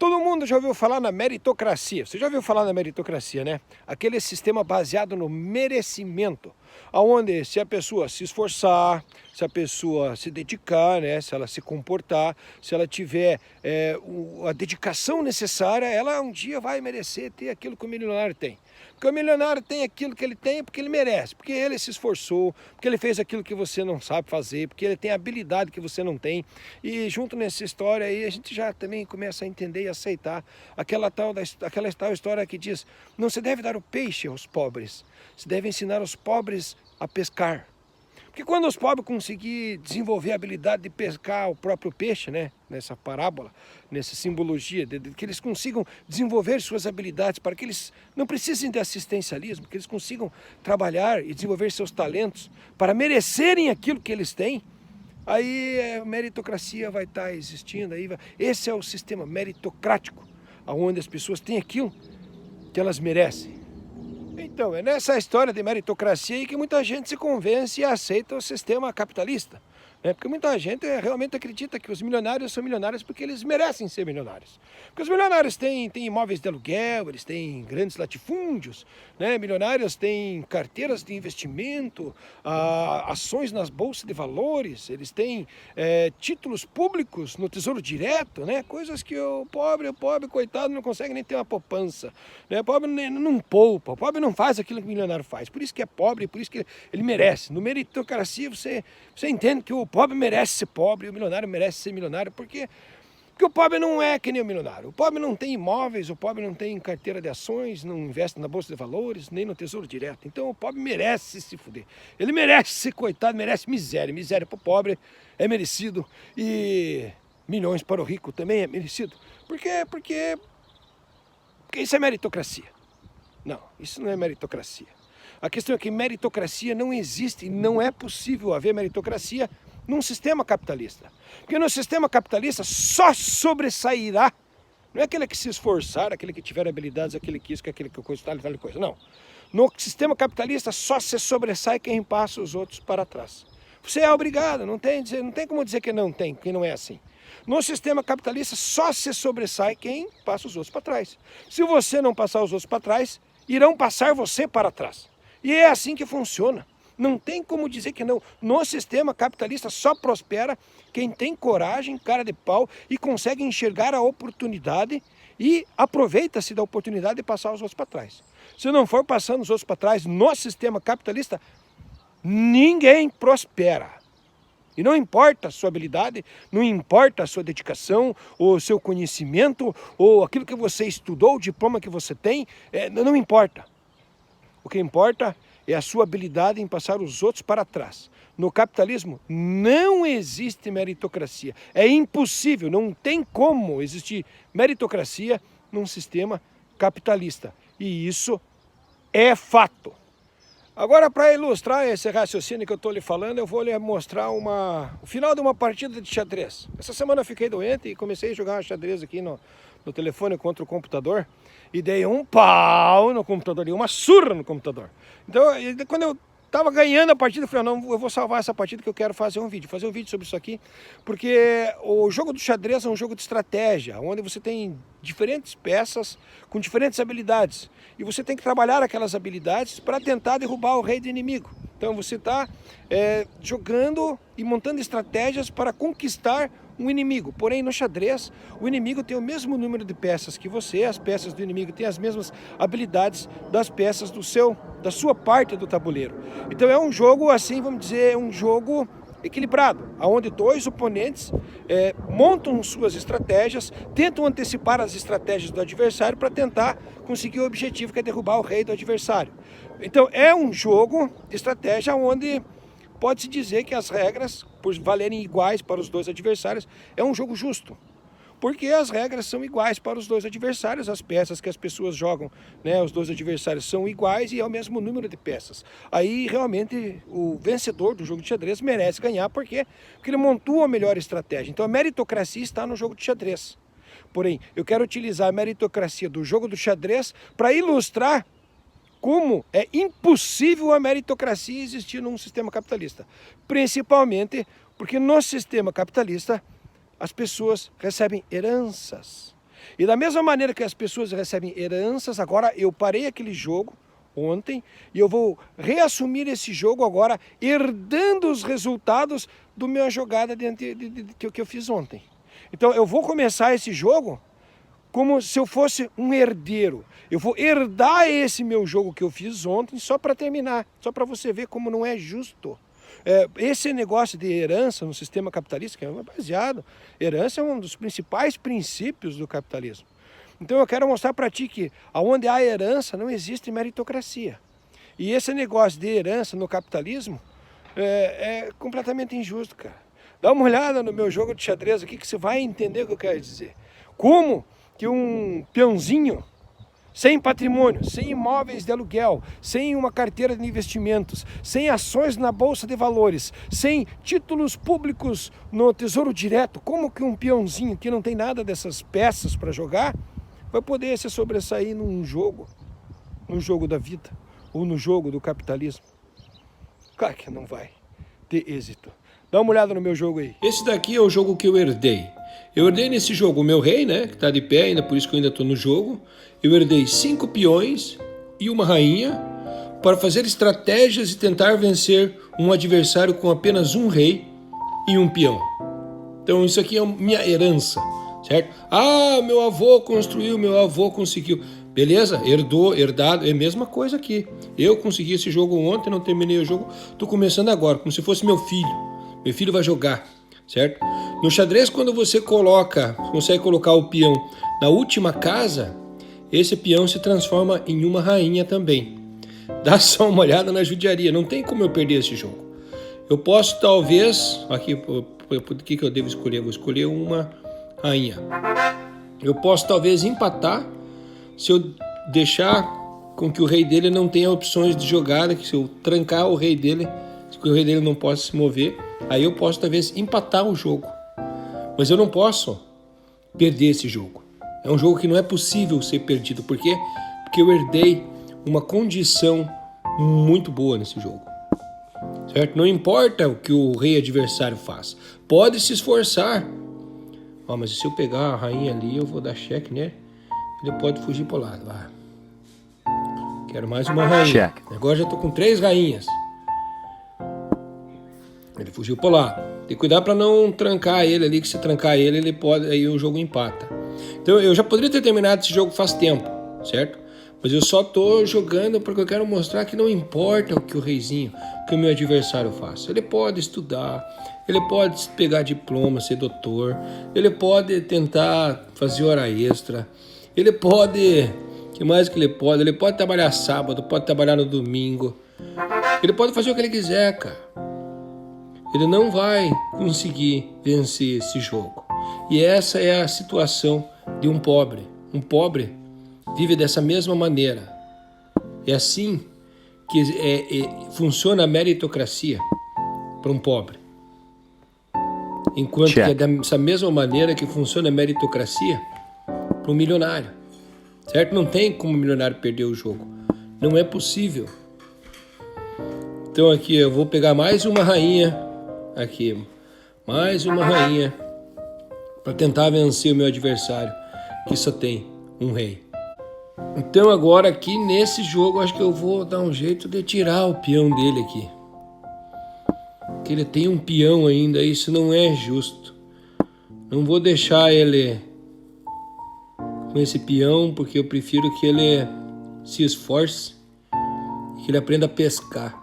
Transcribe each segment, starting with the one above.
Todo mundo já ouviu falar na meritocracia. Você já ouviu falar na meritocracia, né? Aquele sistema baseado no merecimento, aonde se a pessoa se esforçar, se a pessoa se dedicar, né? Se ela se comportar, se ela tiver a dedicação necessária, ela um dia vai merecer ter aquilo que o milionário tem. Porque o milionário tem aquilo que ele tem porque ele merece, porque ele se esforçou, porque ele fez aquilo que você não sabe fazer, porque ele tem habilidade que você não tem. E junto nessa história aí a gente já também começa a entender e aceitar aquela tal história que diz: não se deve dar o peixe aos pobres, se deve ensinar os pobres a pescar. Porque quando os pobres conseguirem desenvolver a habilidade de pescar o próprio peixe, né? Nessa parábola, nessa simbologia, que eles consigam desenvolver suas habilidades para que eles não precisem de assistencialismo, que eles consigam trabalhar e desenvolver seus talentos para merecerem aquilo que eles têm, aí a meritocracia vai estar existindo. Esse é o sistema meritocrático, onde as pessoas têm aquilo que elas merecem. Então, é nessa história de meritocracia aí que muita gente se convence e aceita o sistema capitalista. Porque muita gente realmente acredita que os milionários são milionários porque eles merecem ser milionários. Porque os milionários têm imóveis de aluguel, eles têm grandes latifúndios, né? Milionários têm carteiras de investimento, ações nas bolsas de valores, eles têm títulos públicos no Tesouro Direto, né? Coisas que o pobre coitado não consegue nem ter uma poupança, né? O pobre não poupa, o pobre não faz aquilo que o milionário faz. Por isso que é pobre, por isso que ele merece. No meritocracia você entende que o pobre merece ser pobre e o milionário merece ser milionário, porque o pobre não é que nem o milionário. O pobre não tem imóveis, o pobre não tem carteira de ações, não investe na bolsa de valores, nem no Tesouro Direto. Então o pobre merece se fuder. Ele merece ser coitado, merece miséria. Miséria para o pobre é merecido e milhões para o rico também é merecido. Porque isso é meritocracia. Não, isso não é meritocracia. A questão é que meritocracia não existe, não é possível haver meritocracia num sistema capitalista. Porque no sistema capitalista só sobressairá, não é aquele que se esforçar, aquele que tiver habilidades, aquele que isso, aquele que coisa, tal coisa, não. No sistema capitalista só se sobressai quem passa os outros para trás. Você é obrigado, não tem como dizer que não é assim. No sistema capitalista só se sobressai quem passa os outros para trás. Se você não passar os outros para trás, irão passar você para trás. E é assim que funciona. Não tem como dizer que não. No sistema capitalista só prospera quem tem coragem, cara de pau e consegue enxergar a oportunidade e aproveita-se da oportunidade de passar os outros para trás. Se não for passando os outros para trás no sistema capitalista, ninguém prospera. E não importa a sua habilidade, não importa a sua dedicação, ou o seu conhecimento, ou aquilo que você estudou, o diploma que você tem, não importa. O que importa é a sua habilidade em passar os outros para trás. No capitalismo não existe meritocracia. É impossível, não tem como existir meritocracia num sistema capitalista. E isso é fato. Agora, para ilustrar esse raciocínio que eu estou lhe falando, eu vou lhe mostrar o final de uma partida de xadrez. Essa semana eu fiquei doente e comecei a jogar xadrez aqui no telefone contra o computador e dei um pau no computador, dei uma surra no computador. Então, quando eu estava ganhando a partida, eu falei: não, eu vou salvar essa partida que eu quero fazer um vídeo sobre isso aqui, porque o jogo do xadrez é um jogo de estratégia, onde você tem diferentes peças com diferentes habilidades, e você tem que trabalhar aquelas habilidades para tentar derrubar o rei do inimigo. Então você está jogando e montando estratégias para conquistar um inimigo. Porém, no xadrez, o inimigo tem o mesmo número de peças que você, as peças do inimigo têm as mesmas habilidades das peças da sua parte do tabuleiro. Então é um jogo, assim, vamos dizer, um jogo equilibrado, onde dois oponentes montam suas estratégias, tentam antecipar as estratégias do adversário para tentar conseguir o objetivo, que é derrubar o rei do adversário. Então é um jogo de estratégia onde pode-se dizer que as regras, por valerem iguais para os dois adversários, é um jogo justo. Porque as regras são iguais para os dois adversários, as peças que as pessoas jogam, né, os dois adversários são iguais e é o mesmo número de peças. Aí realmente o vencedor do jogo de xadrez merece ganhar, porque ele montou a melhor estratégia. Então a meritocracia está no jogo de xadrez. Porém, eu quero utilizar a meritocracia do jogo do xadrez para ilustrar como é impossível a meritocracia existir num sistema capitalista. Principalmente porque no sistema capitalista as pessoas recebem heranças. E da mesma maneira que as pessoas recebem heranças, agora eu parei aquele jogo ontem e eu vou reassumir esse jogo agora, herdando os resultados da minha jogada que eu fiz ontem. Então eu vou começar esse jogo como se eu fosse um herdeiro. Eu vou herdar esse meu jogo que eu fiz ontem só para terminar, só para você ver como não é justo. Esse negócio de herança no sistema capitalista, que é baseado, herança é um dos principais princípios do capitalismo. Então eu quero mostrar para ti que onde há herança não existe meritocracia. E esse negócio de herança no capitalismo é completamente injusto, cara. Dá uma olhada no meu jogo de xadrez aqui que você vai entender o que eu quero dizer. Como que um peãozinho sem patrimônio, sem imóveis de aluguel, sem uma carteira de investimentos, sem ações na bolsa de valores, sem títulos públicos no Tesouro Direto, como que um peãozinho que não tem nada dessas peças para jogar vai poder se sobressair num jogo da vida ou no jogo do capitalismo? Claro que não vai ter êxito. Dá uma olhada no meu jogo aí. Esse daqui é o jogo que eu herdei. Eu herdei nesse jogo o meu rei, né, que está de pé ainda, por isso que eu ainda estou no jogo. Eu herdei 5 peões e uma rainha para fazer estratégias e tentar vencer um adversário com apenas um rei e um peão. Então isso aqui é minha herança, certo? Ah, meu avô construiu, meu avô conseguiu. Beleza, herdado, é a mesma coisa aqui. Eu consegui esse jogo ontem, não terminei o jogo, estou começando agora, como se fosse meu filho. Meu filho vai jogar, certo? No xadrez, quando você consegue colocar o peão na última casa, esse peão se transforma em uma rainha também. Dá só uma olhada na judiaria, não tem como eu perder esse jogo. Eu posso talvez, aqui, por que eu devo escolher? Eu vou escolher uma rainha. Eu posso talvez empatar se eu deixar com que o rei dele não tenha opções de jogada, que se eu trancar o rei dele, se o rei dele não possa se mover, aí eu posso talvez empatar o jogo. Mas eu não posso perder esse jogo. É um jogo que não é possível ser perdido. Por quê? Porque eu herdei uma condição muito boa nesse jogo. Certo? Não importa o que o rei adversário faz. Pode se esforçar. Mas se eu pegar a rainha ali, eu vou dar cheque nele. Ele pode fugir para o lado. Quero mais uma rainha. Check. Agora já estou com 3 rainhas. Ele fugiu para lá. Tem que cuidar para não trancar ele ali, que se trancar ele pode, aí o jogo empata. Então eu já poderia ter terminado esse jogo faz tempo, certo? Mas eu só tô jogando porque eu quero mostrar que não importa o que o reizinho, que o meu adversário faça. Ele pode estudar, ele pode pegar diploma, ser doutor, ele pode tentar fazer hora extra, ele pode, que mais que ele pode? Ele pode trabalhar sábado, pode trabalhar no domingo, ele pode fazer o que ele quiser, cara. Ele não vai conseguir vencer esse jogo. E essa é a situação de um pobre. Um pobre vive dessa mesma maneira. É assim que funciona a meritocracia para um pobre. Enquanto que é dessa mesma maneira que funciona a meritocracia para um milionário. Certo? Não tem como o milionário perder o jogo. Não é possível. Então aqui eu vou pegar mais uma rainha. Aqui, mais uma rainha para tentar vencer o meu adversário, que só tem um rei. Então agora aqui nesse jogo acho que eu vou dar um jeito de tirar o peão dele aqui. Porque ele tem um peão ainda, isso não é justo. Não vou deixar ele com esse peão, porque eu prefiro que ele se esforce e que ele aprenda a pescar.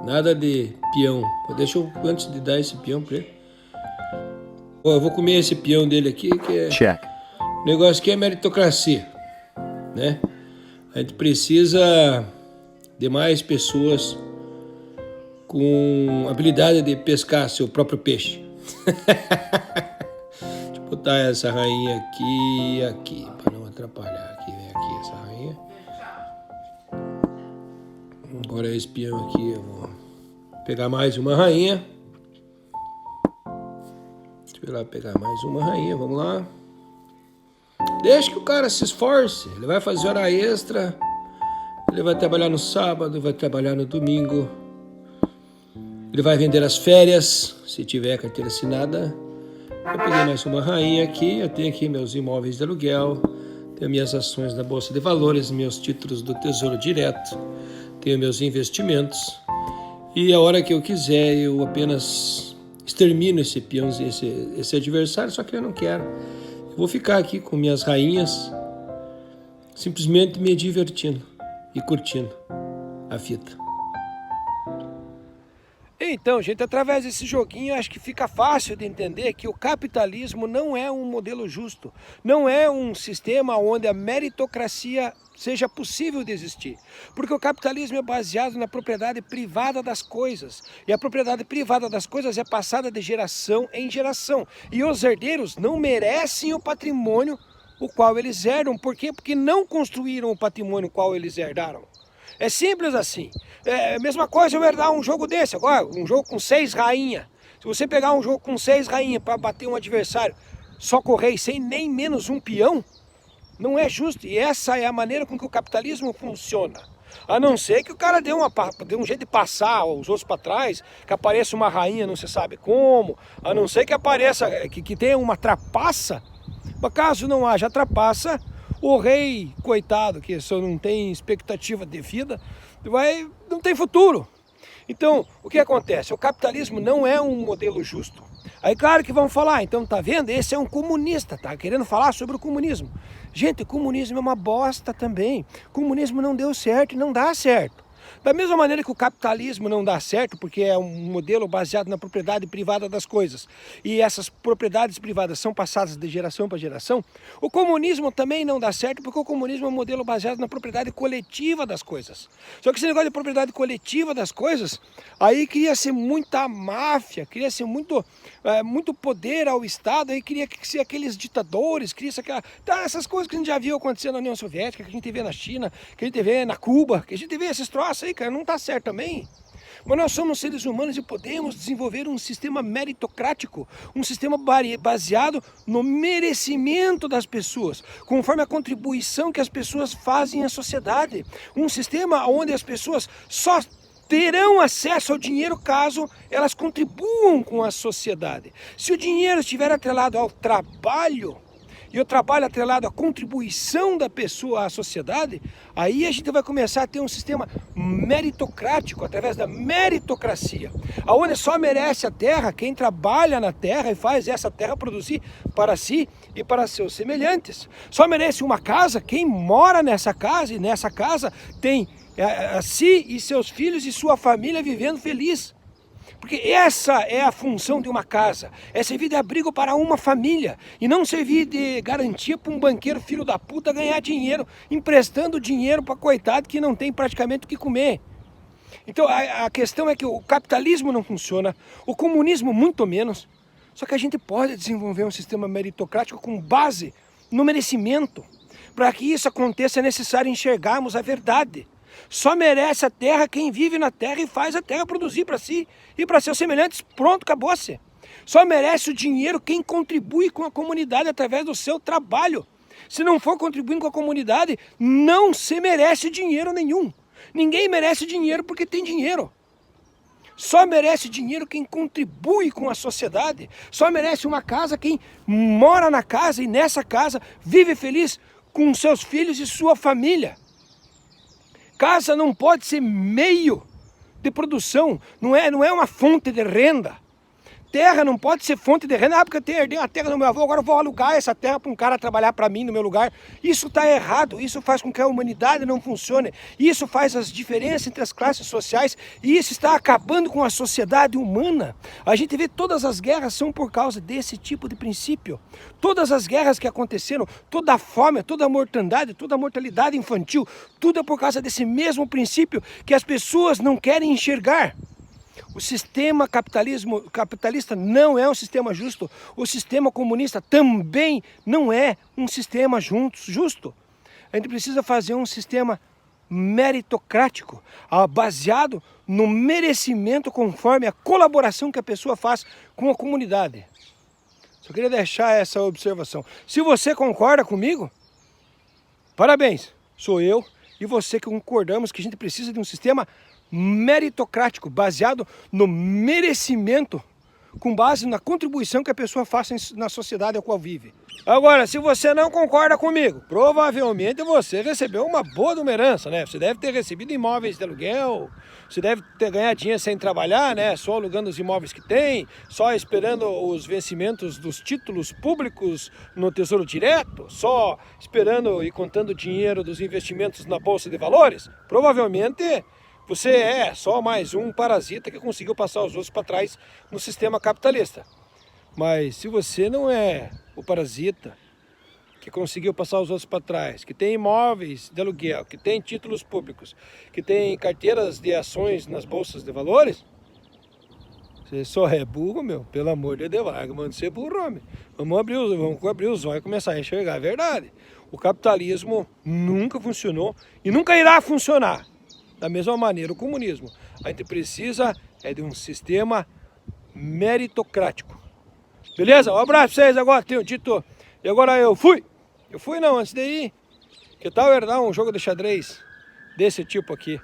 Nada de peão. Deixa eu, antes de dar esse peão pra ele. Eu vou comer esse peão dele aqui, que é... Check. O negócio aqui é meritocracia, né? A gente precisa de mais pessoas com habilidade de pescar seu próprio peixe. Deixa eu botar essa rainha aqui, para não atrapalhar. Aqui, vem aqui essa rainha. Agora esse peão aqui, eu vou pegar mais uma rainha. Deixa eu ir lá pegar mais uma rainha, vamos lá. Deixa que o cara se esforce, ele vai fazer hora extra, ele vai trabalhar no sábado, vai trabalhar no domingo, ele vai vender as férias, se tiver carteira assinada, Eu peguei mais uma rainha aqui, eu tenho aqui meus imóveis de aluguel, tenho minhas ações na Bolsa de Valores, meus títulos do Tesouro Direto, tenho meus investimentos, e a hora que eu quiser eu apenas extermino esse peãozinho, esse adversário, só que eu não quero. Eu vou ficar aqui com minhas rainhas, simplesmente me divertindo e curtindo a fita. Então, gente, através desse joguinho, acho que fica fácil de entender que o capitalismo não é um modelo justo, não é um sistema onde a meritocracia seja possível de existir. Porque o capitalismo é baseado na propriedade privada das coisas, e a propriedade privada das coisas é passada de geração em geração. E os herdeiros não merecem o patrimônio o qual eles herdam. Por quê? Porque não construíram o patrimônio o qual eles herdaram. É simples assim. É a mesma coisa eu herdar um jogo desse agora, um jogo com 6 rainhas. Se você pegar um jogo com 6 rainhas para bater um adversário, só correr sem nem menos um peão, não é justo. E essa é a maneira com que o capitalismo funciona. A não ser que o cara dê um jeito de passar os outros para trás, que apareça uma rainha não se sabe como, a não ser que apareça, que tenha uma trapaça. Mas caso não haja trapaça, o rei, coitado, que só não tem expectativa de vida, não tem futuro. Então, o que acontece? O capitalismo não é um modelo justo. Aí, claro que vão falar, então tá vendo? Esse é um comunista, tá querendo falar sobre o comunismo. Gente, o comunismo é uma bosta também. O comunismo não deu certo e não dá certo. Da mesma maneira que o capitalismo não dá certo, porque é um modelo baseado na propriedade privada das coisas, e essas propriedades privadas são passadas de geração para geração, o comunismo também não dá certo, porque o comunismo é um modelo baseado na propriedade coletiva das coisas. Só que esse negócio de propriedade coletiva das coisas, aí cria-se muita máfia, cria-se muito poder ao Estado, aí cria-se aqueles ditadores, cria-se essas coisas que a gente já viu acontecer na União Soviética, que a gente vê na China, que a gente vê na Cuba, que a gente vê esses troços aí, cara, não tá certo também. Mas nós somos seres humanos e podemos desenvolver um sistema meritocrático, um sistema baseado no merecimento das pessoas, conforme a contribuição que as pessoas fazem à sociedade. Um sistema onde as pessoas só terão acesso ao dinheiro caso elas contribuam com a sociedade. Se o dinheiro estiver atrelado ao trabalho, e o trabalho atrelado à contribuição da pessoa à sociedade, aí a gente vai começar a ter um sistema meritocrático, através da meritocracia, aonde só merece a terra quem trabalha na terra e faz essa terra produzir para si e para seus semelhantes. Só merece uma casa quem mora nessa casa, e nessa casa tem a si e seus filhos e sua família vivendo feliz. Porque essa é a função de uma casa, é servir de abrigo para uma família e não servir de garantia para um banqueiro filho da puta ganhar dinheiro, emprestando dinheiro para coitado que não tem praticamente o que comer. Então a questão é que o capitalismo não funciona, o comunismo muito menos, só que a gente pode desenvolver um sistema meritocrático com base no merecimento. Para que isso aconteça é necessário enxergarmos a verdade. Só merece a terra quem vive na terra e faz a terra produzir para si e para seus semelhantes. Pronto, acabou-se. Só merece o dinheiro quem contribui com a comunidade através do seu trabalho. Se não for contribuindo com a comunidade, não se merece dinheiro nenhum. Ninguém merece dinheiro porque tem dinheiro. Só merece dinheiro quem contribui com a sociedade. Só merece uma casa quem mora na casa e nessa casa vive feliz com seus filhos e sua família. Casa não pode ser meio de produção, não é uma fonte de renda. Terra não pode ser fonte de renda, porque eu herdei a terra do meu avô, agora eu vou alugar essa terra para um cara trabalhar para mim no meu lugar. Isso está errado, isso faz com que a humanidade não funcione, isso faz as diferenças entre as classes sociais e isso está acabando com a sociedade humana. A gente vê todas as guerras são por causa desse tipo de princípio. Todas as guerras que aconteceram, toda a fome, toda a mortandade, toda a mortalidade infantil, tudo é por causa desse mesmo princípio que as pessoas não querem enxergar. O sistema capitalista não é um sistema justo. O sistema comunista também não é um sistema justo. A gente precisa fazer um sistema meritocrático, baseado no merecimento conforme a colaboração que a pessoa faz com a comunidade. Só queria deixar essa observação. Se você concorda comigo, parabéns. Sou eu e você que concordamos que a gente precisa de um sistema meritocrático, baseado no merecimento com base na contribuição que a pessoa faça na sociedade a qual vive. Agora, se você não concorda comigo, provavelmente você recebeu uma boa herança, né? Você deve ter recebido imóveis de aluguel, você deve ter ganhado dinheiro sem trabalhar, né? Só alugando os imóveis que tem, só esperando os vencimentos dos títulos públicos no Tesouro Direto, só esperando e contando dinheiro dos investimentos na Bolsa de Valores. Provavelmente você é só mais um parasita que conseguiu passar os outros para trás no sistema capitalista. Mas se você não é o parasita que conseguiu passar os outros para trás, que tem imóveis de aluguel, que tem títulos públicos, que tem carteiras de ações nas bolsas de valores, você só é burro, meu. Pelo amor de Deus, larga, mano, ser burro, homem. Vamos abrir os olhos e começar a enxergar a verdade. O capitalismo nunca funcionou e nunca irá funcionar. Da mesma maneira o comunismo. A gente precisa de um sistema meritocrático. Beleza? Um abraço pra vocês agora, tenho dito. E agora eu fui. Eu fui não, antes de ir. Que tal herdar um jogo de xadrez desse tipo aqui?